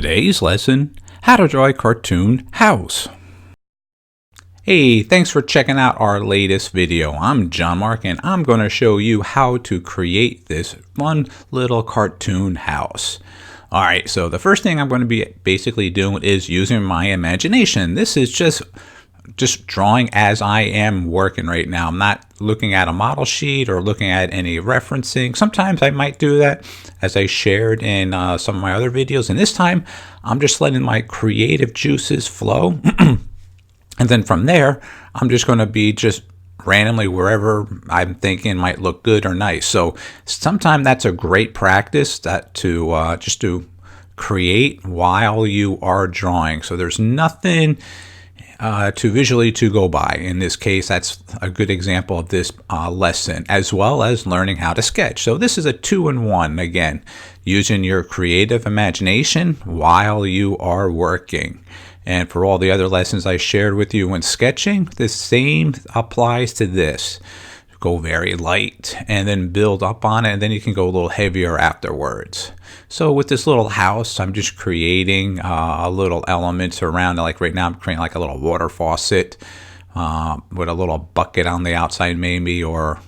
Today's lesson, how to draw a cartoon house. Hey, thanks for checking out our latest video. I'm John-Marc and I'm going to show you how to create this fun little cartoon house. Alright, so the first thing I'm going to be basically doing is using my imagination. This is just drawing as I am working right now. I'm not looking at a model sheet or looking at any referencing. Sometimes I might do that, as I shared in some of my other videos, and this time I'm just letting my creative juices flow. And then from there I'm just going to be just randomly wherever I'm thinking might look good or nice. So sometimes that's a great practice to just to create while you are drawing. So there's nothing to visually to go by. In this case, that's a good example of this lesson, as well as learning how to sketch. So this is a 2-in-1, again, using your creative imagination while you are working. And for all the other lessons I shared with you when sketching, the same applies to this. Go very light and then build up on it, and then you can go a little heavier afterwards. So with this little house, I'm just creating a little elements around it. Like right now I'm creating like a little water faucet with a little bucket on the outside maybe, or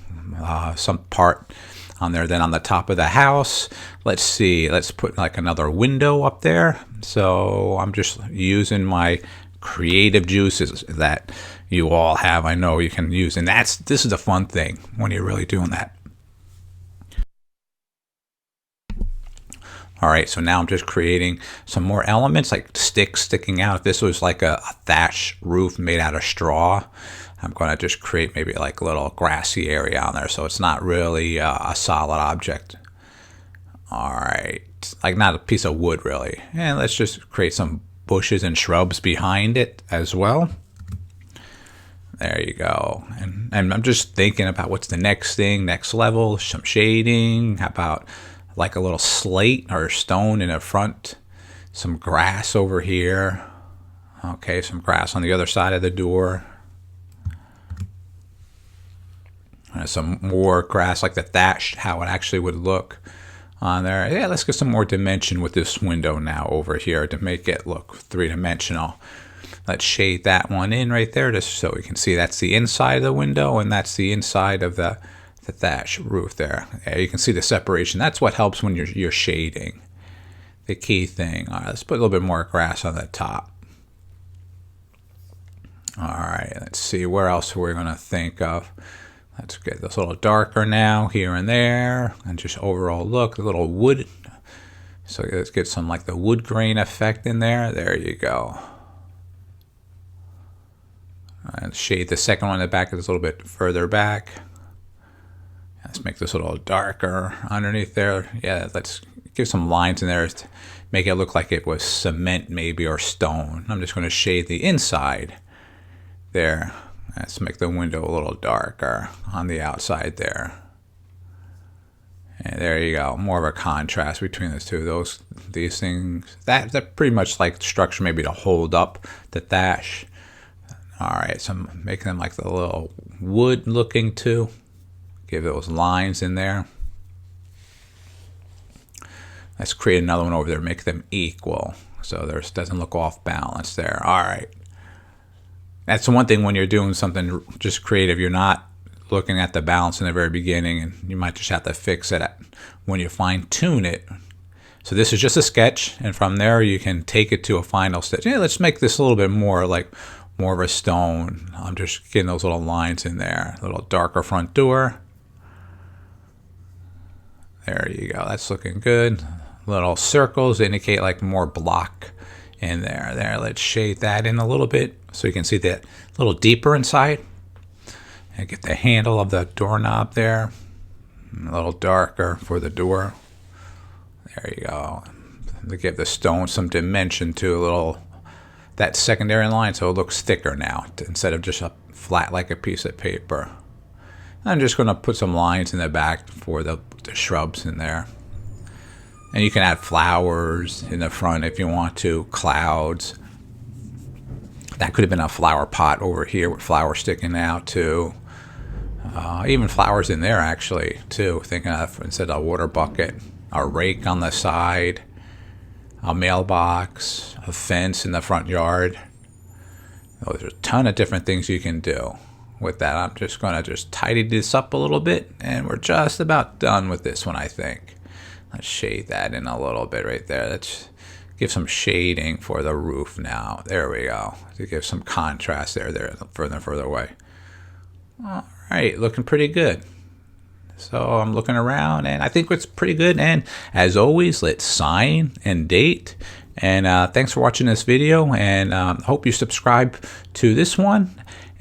some part on there. Then on the top of the house, let's see, let's put like another window up there. So I'm just using my creative juices that you all have, I know you can use, and this is the fun thing when you're really doing that. Alright, so now I'm just creating some more elements, like sticks sticking out. If this was like a thatch roof made out of straw, I'm going to just create maybe like a little grassy area on there, so it's not really a solid object. Alright, like not a piece of wood really. And let's just create some bushes and shrubs behind it as well. There you go. And I'm just thinking about what's the next thing, next level, some shading. How about like a little slate or stone in the front, some grass over here. Okay, some grass on the other side of the door. Some more grass, like the thatch, how it actually would look on there. Yeah, let's get some more dimension with this window now over here to make it look three-dimensional. Let's shade that one in right there just so we can see that's the inside of the window and that's the inside of the thatch roof there. Yeah, you can see the separation. That's what helps when you're shading. The key thing. All right, let's put a little bit more grass on the top. All right, let's see where else we're going to think of. Let's get this a little darker now here and there, and just overall look, a little wood. So let's get some like the wood grain effect in there. There you go. And shade the second one in the back is a little bit further back. Let's make this a little darker underneath there. Yeah, let's give some lines in there to make it look like it was cement maybe, or stone. I'm just going to shade the inside there. Let's make the window a little darker on the outside there. And there you go. More of a contrast between the two. These things, that's pretty much like structure maybe to hold up the thatch. Alright, so I'm making them like the little wood looking too. Give those lines in there. Let's create another one over there, make them equal. So there doesn't look off balance there. Alright. That's the one thing when you're doing something just creative, you're not looking at the balance in the very beginning, and you might just have to fix it when you fine tune it. So this is just a sketch, and from there you can take it to a final stitch. Yeah, let's make this a little bit more like more of a stone. I'm just getting those little lines in there. A little darker front door. There you go. That's looking good. Little circles indicate like more block in there. There, let's shade that in a little bit so you can see that a little deeper inside. And get the handle of the doorknob there. A little darker for the door. There you go. To give the stone some dimension to a little, that secondary line, so it looks thicker now instead of just a flat like a piece of paper. I'm just going to put some lines in the back for the shrubs in there. And you can add flowers in the front if you want to, clouds. That could have been a flower pot over here with flowers sticking out too. Even flowers in there actually too, thinking of instead of a water bucket, a rake on the side. a mailbox, a fence in the front yard. Oh, there's a ton of different things you can do with that. I'm just going to tidy this up a little bit, and we're just about done with this one, I think. Let's shade that in a little bit right there. Let's give some shading for the roof now. There we go. To give some contrast there, further and further away. All right, looking pretty good. So I'm looking around, and I think it's pretty good. And as always, let's sign and date. And thanks for watching this video, and hope you subscribe to this one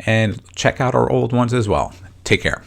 and check out our old ones as well. Take care.